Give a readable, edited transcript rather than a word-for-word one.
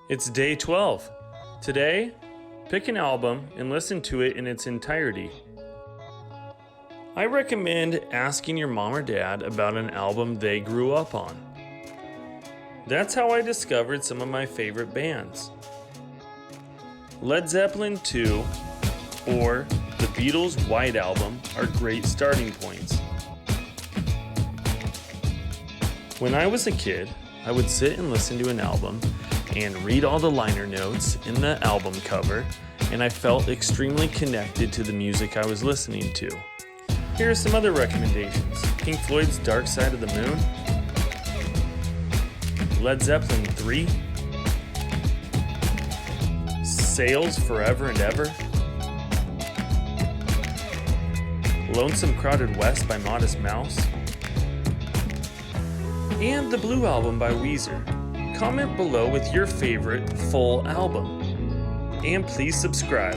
It's day 12. Today, pick an album and listen to it in its entirety. I recommend asking your mom or dad about an album they grew up on. That's how I discovered some of my favorite bands. Led Zeppelin II or the Beatles' White Album are great starting points. When I was a kid, I would sit and listen to an album and read all the liner notes in the album cover, and I felt extremely connected to the music I was listening to. Here are some other recommendations. Pink Floyd's Dark Side of the Moon, Led Zeppelin III, Sails Forever and Ever, Lonesome Crowded West by Modest Mouse, and the Blue Album by Weezer. Comment below with your favorite full album. And please subscribe.